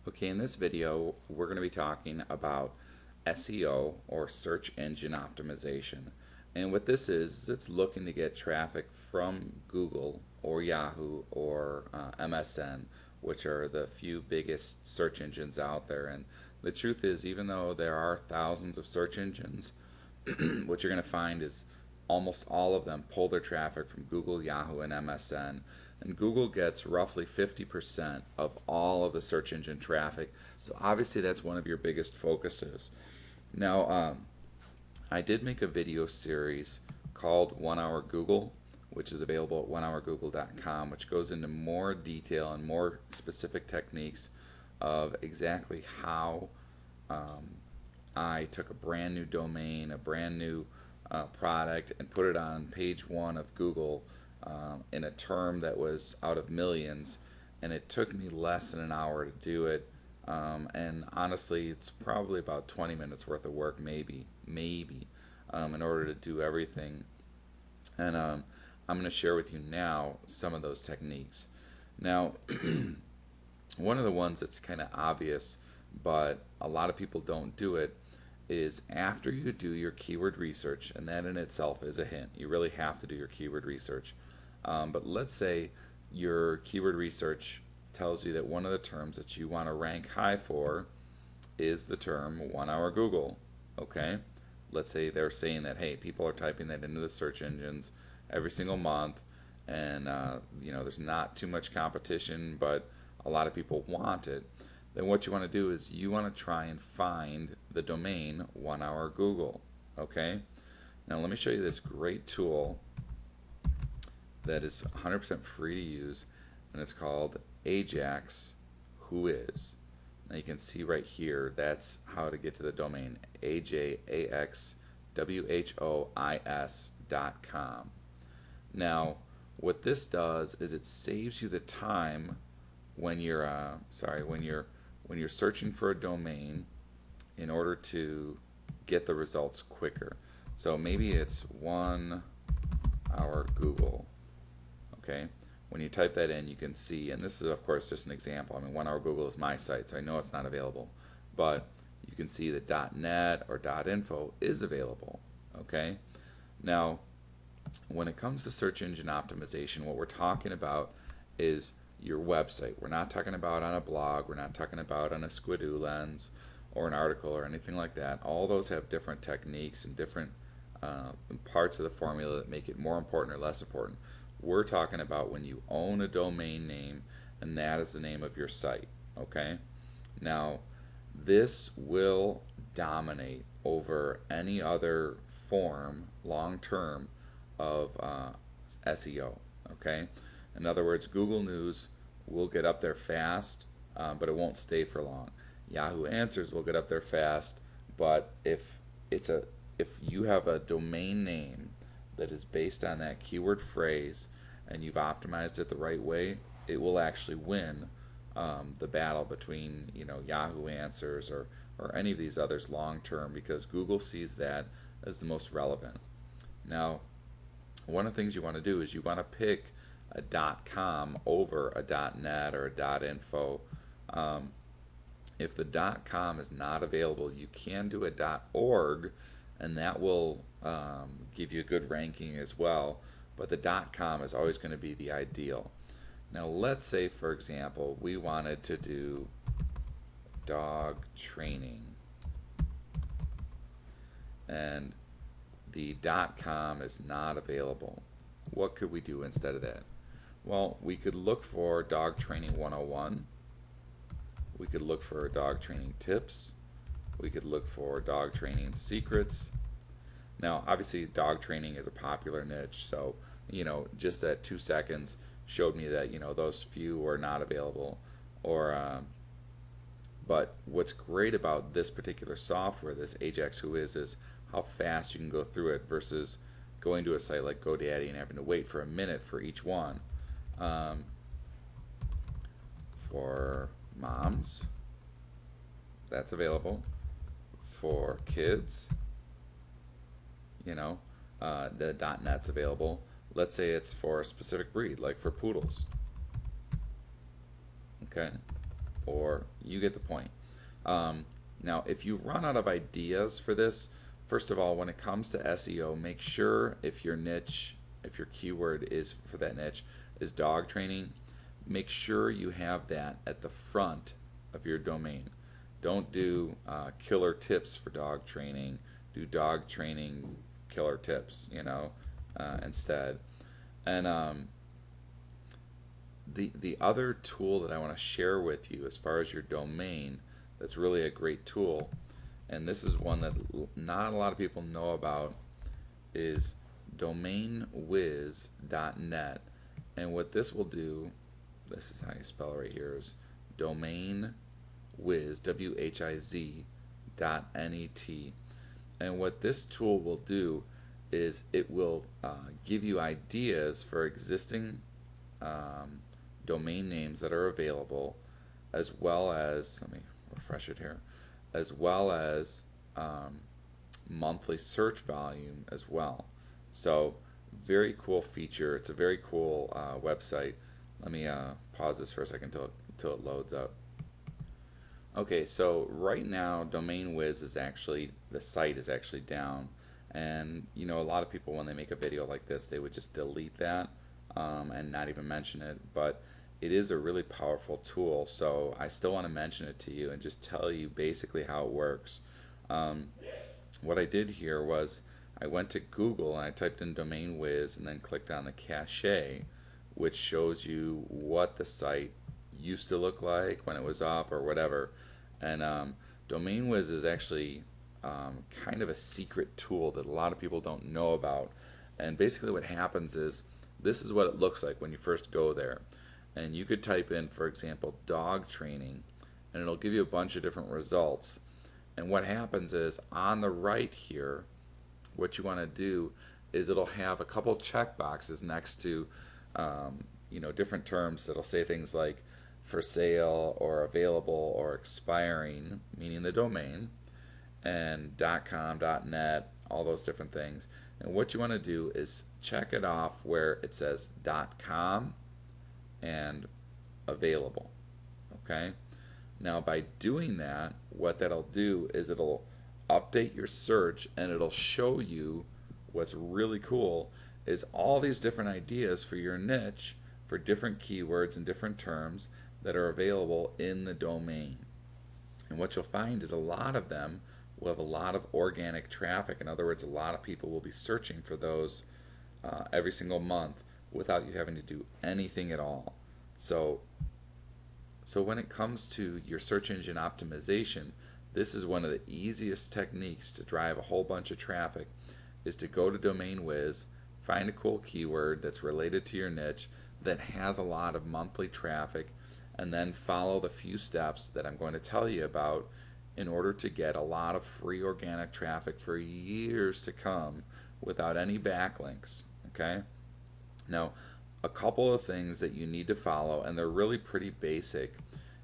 Okay, in this video, we're going to be talking about SEO or search engine optimization. And what this is, it's looking to get traffic from Google or Yahoo or MSN, which are the few biggest search engines out there. And the truth is, even though there are thousands of search engines, what you're going to find is almost all of them pull their traffic from Google, Yahoo, and MSN. And Google gets roughly 50% of all of the search engine traffic. So obviously that's one of your biggest focuses. Now, I did make a video series called 1 Hour Google, which is available at onehourgoogle.com, which goes into more detail and more specific techniques of exactly how I took a brand new domain, a brand new product, and put it on page 1 of Google in a term that was out of millions, and it took me less than an hour to do it. And honestly, it's probably about 20 minutes worth of work, maybe, in order to do everything. And I'm going to share with you now some of those techniques. Now, one of the ones that's kind of obvious, but a lot of people don't do it, is after you do your keyword research, and that in itself is a hint. You really have to do your keyword research. But let's say your keyword research tells you that one of the terms that you want to rank high for is the term 1 Hour Google. Okay? Let's say they're saying that, hey, people are typing that into the search engines every single month, and there's not too much competition, but a lot of people want it. Then what you want to do is you want to try and find the domain 1 Hour Google. Okay? Now let me show you this great tool that is 100% free to use, and it's called Ajax Who Is. Now you can see right here, that's how to get to the domain, AJAXWHOIS.com. Now what this does is it saves you the time when you're when you're searching for a domain in order to get the results quicker. So maybe it's 1 Hour Google. Okay, when you type that in, you can see, and this is of course just an example. I mean, 1 Hour Google is my site, so I know it's not available, but you can see that .net or .info is available. Okay, now when it comes to search engine optimization, what we're talking about is your website. We're not talking about on a blog, we're not talking about on a Squidoo lens or an article or anything like that. All those have different techniques and different parts of the formula that make it more important or less important. We're talking about when you own a domain name, and that is the name of your site. Okay? Now, this will dominate over any other form long term of SEO. Okay? In other words, Google News will get up there fast, but it won't stay for long. Yahoo Answers will get up there fast, but if you have a domain name that is based on that keyword phrase and you've optimized it the right way, it will actually win the battle between Yahoo Answers or any of these others long term, because Google sees that as the most relevant. Now, one of the things you want to do is you want to pick a .com over a .net or a .info. If the .com is not available, you can do a .org, and that will give you a good ranking as well, but the .com is always going to be the ideal. Now let's say, for example, we wanted to do dog training, and the .com is not available. What could we do instead of that? Well, we could look for Dog Training 101. We could look for dog training tips. We could look for dog training secrets. Now, obviously, dog training is a popular niche, so just that 2 seconds showed me that those few were not available. But what's great about this particular software, this Ajax Who is how fast you can go through it versus going to a site like GoDaddy and having to wait for a minute for each one. For moms, that's available. For kids, the .net's available. Let's say it's for a specific breed, like for poodles. Okay, or you get the point. Now, if you run out of ideas for this, first of all, when it comes to SEO, make sure if your niche, if your keyword is for that niche, is dog training, make sure you have that at the front of your domain. Don't do killer tips for dog training. Do dog training killer tips, instead. And the other tool that I want to share with you as far as your domain that's really a great tool, and this is one that not a lot of people know about, is domainwiz.net. And what this will do, this is how you spell it right here, is domainwiz, WHIZ.net. And what this tool will do is it will give you ideas for existing domain names that are available, as well as, let me refresh it here, as well as monthly search volume as well. So very cool feature. It's a very cool website. Let me pause this for a second until it loads up. Okay, so right now DomainWiz is actually, the site is actually down, and a lot of people when they make a video like this they would just delete that and not even mention it, but it is a really powerful tool, so I still want to mention it to you and just tell you basically how it works. What I did here was I went to Google and I typed in DomainWiz and then clicked on the cache, which shows you what the site used to look like when it was up or whatever. And DomainWiz is actually kind of a secret tool that a lot of people don't know about. And basically what happens is, this is what it looks like when you first go there. And you could type in, for example, dog training, and it'll give you a bunch of different results. And what happens is, on the right here, what you want to do is it'll have a couple check boxes next to different terms that'll say things like for sale or available or expiring, meaning the domain, and .com, .net, all those different things. And what you want to do is check it off where it says .com and available. Okay? Now by doing that, what that'll do is it'll update your search, and it'll show you what's really cool is all these different ideas for your niche for different keywords and different terms that are available in the domain. And what you'll find is a lot of them will have a lot of organic traffic. In other words, a lot of people will be searching for those every single month without you having to do anything at all. So when it comes to your search engine optimization, this is one of the easiest techniques to drive a whole bunch of traffic, is to go to DomainWiz, find a cool keyword that's related to your niche that has a lot of monthly traffic, and then follow the few steps that I'm going to tell you about in order to get a lot of free organic traffic for years to come without any backlinks. Okay? Now, a couple of things that you need to follow, and they're really pretty basic,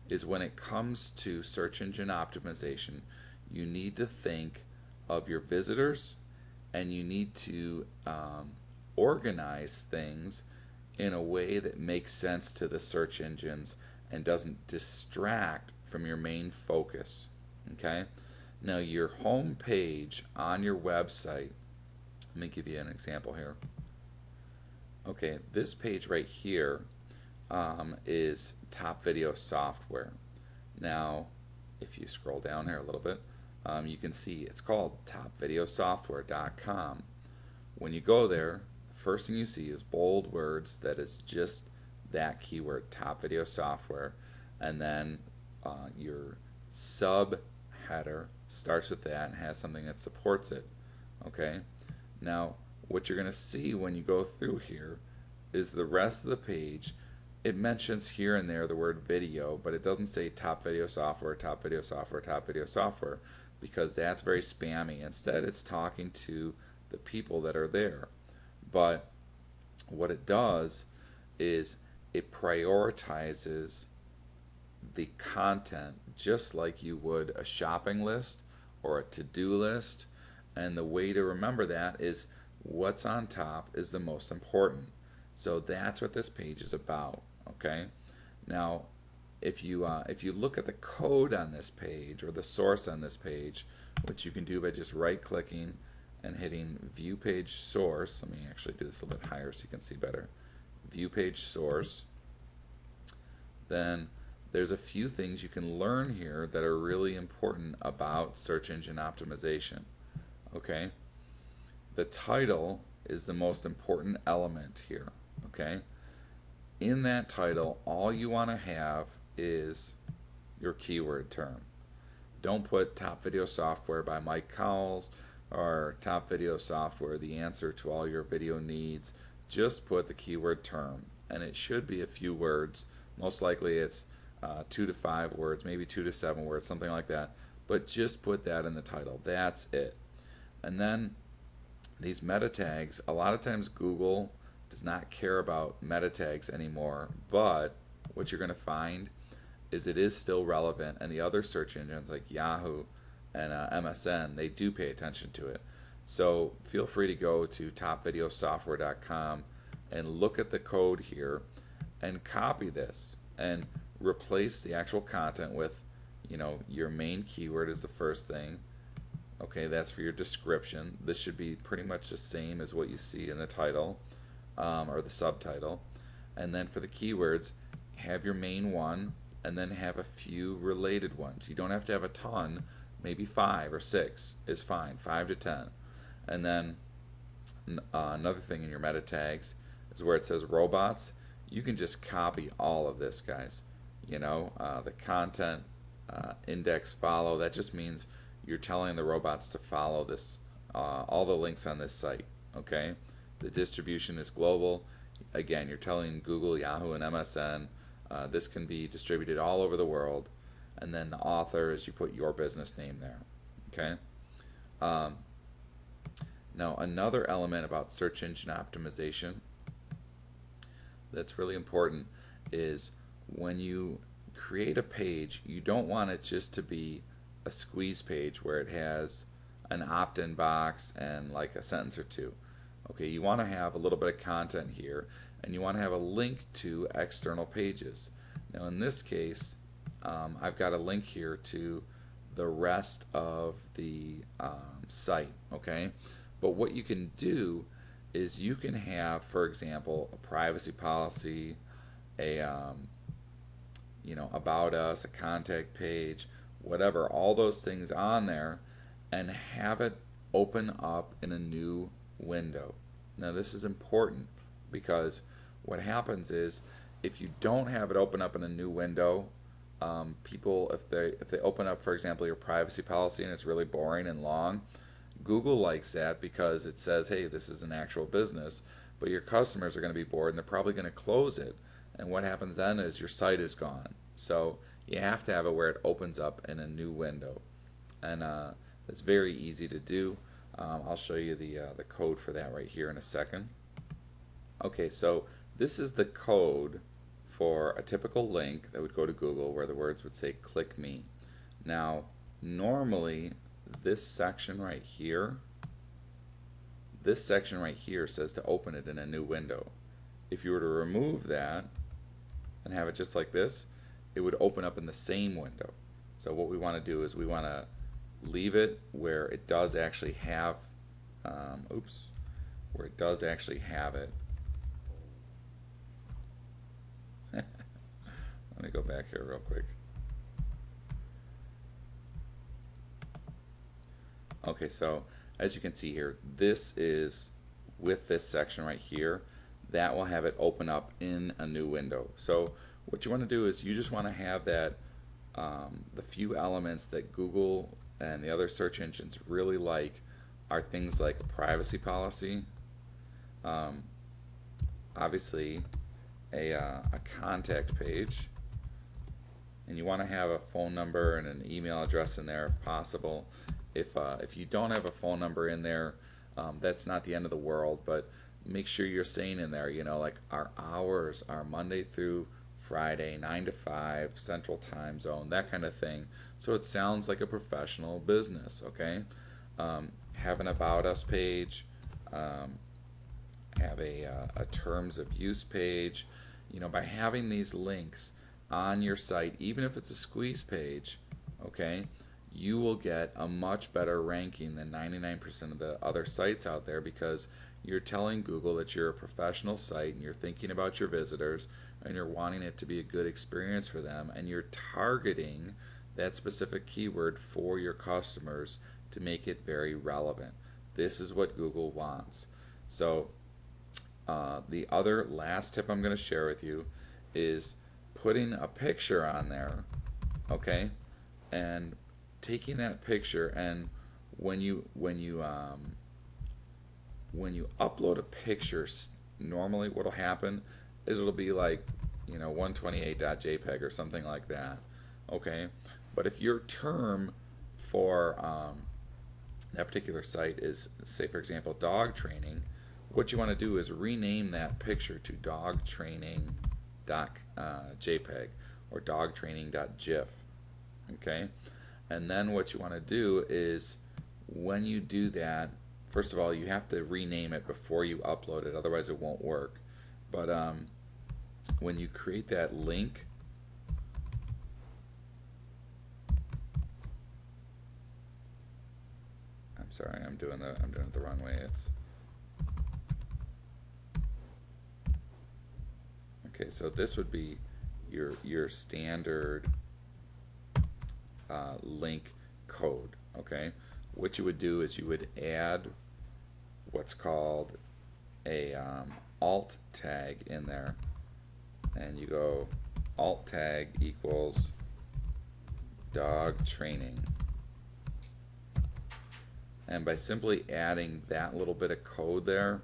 is when it comes to search engine optimization, you need to think of your visitors, and you need to organize things in a way that makes sense to the search engines and doesn't distract from your main focus. Okay? Now your home page on your website, let me give you an example here. Okay, this page right here is Top Video Software. Now, if you scroll down here a little bit, you can see it's called topvideosoftware.com. When you go there, the first thing you see is bold words that is just that keyword, Top Video Software, and then your sub header starts with that and has something that supports it. Okay? Now, what you're going to see when you go through here is the rest of the page. It mentions here and there the word video, but it doesn't say Top Video Software, Top Video Software, Top Video Software, because that's very spammy. Instead, it's talking to the people that are there. But what it does is it prioritizes the content just like you would a shopping list or a to-do list, and the way to remember that is what's on top is the most important. So that's what this page is about. Okay? Now, if you look at the code on this page or the source on this page, which you can do by just right clicking and hitting view page source. Let me actually do this a little bit higher so you can see better. View page source. Then there's a few things you can learn here that are really important about search engine optimization. Okay, the title is the most important element here. Okay, in that title, all you want to have is your keyword term. Don't put top video software by Mike Cowles or top video software, the answer to all your video needs. Just put the keyword term, and it should be a few words. Most likely it's 2 to 5 words, maybe 2 to 7 words, something like that. But just put that in the title. That's it. And then these meta tags, a lot of times Google does not care about meta tags anymore, but what you're going to find is it is still relevant, and the other search engines like Yahoo and MSN, they do pay attention to it. So feel free to go to topvideosoftware.com and look at the code here and copy this and replace the actual content with, you know, your main keyword is the first thing. Okay, that's for your description. This should be pretty much the same as what you see in the title or the subtitle. And then for the keywords, have your main one and then have a few related ones. You don't have to have a ton, maybe 5 or 6 is fine, 5 to 10. And then another thing in your meta tags is where it says robots. You can just copy all of this, guys. You know, the content index follow, that just means you're telling the robots to follow this, all the links on this site. Okay, the distribution is global. Again, you're telling Google, Yahoo, and MSN this can be distributed all over the world. And then the author is you put your business name there. Okay. Now another element about search engine optimization that's really important is when you create a page, you don't want it just to be a squeeze page where it has an opt-in box and like a sentence or two. Okay, you want to have a little bit of content here, and you want to have a link to external pages. Now in this case, I've got a link here to the rest of the site. Okay, but what you can do is you can have, for example, a privacy policy, a you know, about us, a contact page, whatever, all those things on there, and have it open up in a new window. Now this is important because what happens is if you don't have it open up in a new window, people, if they open up, for example, your privacy policy and it's really boring and long, Google likes that because it says, hey, this is an actual business, but your customers are going to be bored and they're probably going to close it. And what happens then is your site is gone. So you have to have it where it opens up in a new window, and it's very easy to do. I'll show you the code for that right here in a second. Okay, so this is the code for a typical link that would go to Google where the words would say click me. Now normally this section right here says to open it in a new window. If you were to remove that and have it just like this, it would open up in the same window. So what we want to do is we want to leave it where it does actually have where it does actually have it. Let me go back here real quick. Okay, so as you can see here, this is with this section right here, that will have it open up in a new window. So what you want to do is you just want to have that the few elements that Google and the other search engines really like are things like a privacy policy, obviously a contact page, and you want to have a phone number and an email address in there if possible. If you don't have a phone number in there, that's not the end of the world, but make sure you're saying in there, you know, like our hours are Monday through Friday, 9 to 5, Central Time Zone, that kind of thing. So it sounds like a professional business, okay? Have an About Us page, have a Terms of Use page. You know, by having these links on your site, even if it's a squeeze page, okay, you will get a much better ranking than 99% of the other sites out there, because you're telling Google that you're a professional site and you're thinking about your visitors and you're wanting it to be a good experience for them, and you're targeting that specific keyword for your customers to make it very relevant. This is what Google wants. So the other last tip I'm going to share with you is putting a picture on there, okay, and taking that picture, and when you upload a picture, normally what'll happen is it'll be like 128.jpg or something like that, okay. But if your term for that particular site is, say for example, dog training, what you want to do is rename that picture to dogtraining.jpg or dogtraining.gif, okay. And then what you want to do is, when you do that, first of all, you have to rename it before you upload it, otherwise it won't work. But when you create that link, I'm sorry, I'm doing it the wrong way. It's okay. So this would be your standard link code. Okay, what you would do is you would add what's called a alt tag in there, and you go alt tag equals dog training. And by simply adding that little bit of code there,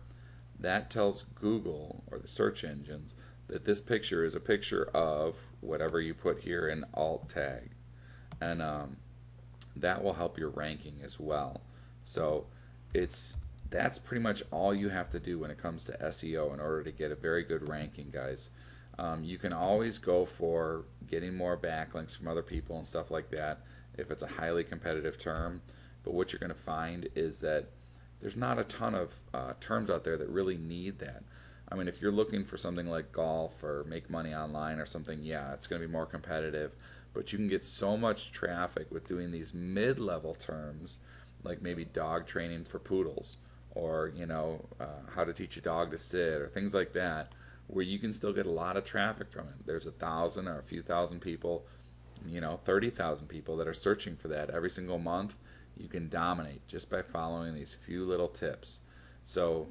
that tells Google or the search engines that this picture is a picture of whatever you put here in alt tag. And that will help your ranking as well. So that's pretty much all you have to do when it comes to SEO in order to get a very good ranking, guys. You can always go for getting more backlinks from other people and stuff like that if it's a highly competitive term. But what you're going to find is that there's not a ton of terms out there that really need that. I mean, if you're looking for something like golf or make money online or something, yeah, it's going to be more competitive. But you can get so much traffic with doing these mid-level terms, like maybe dog training for poodles, or how to teach a dog to sit, or things like that, where you can still get a lot of traffic from it. There's 1,000 or a few thousand people, 30,000 people that are searching for that every single month. You can dominate just by following these few little tips. So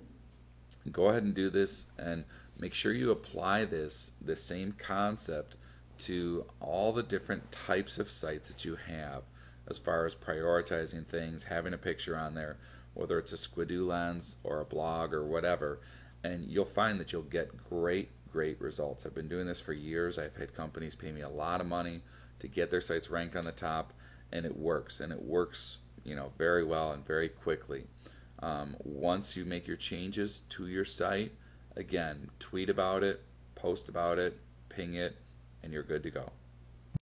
go ahead and do this, and make sure you apply this same concept to all the different types of sites that you have, as far as prioritizing things, having a picture on there, whether it's a Squidoo lens or a blog or whatever, and you'll find that you'll get great results. I've been doing this for years. I've had companies pay me a lot of money to get their sites ranked on the top, and it works, very well and very quickly. Once you make your changes to your site, again, tweet about it, post about it, ping it, and you're good to go.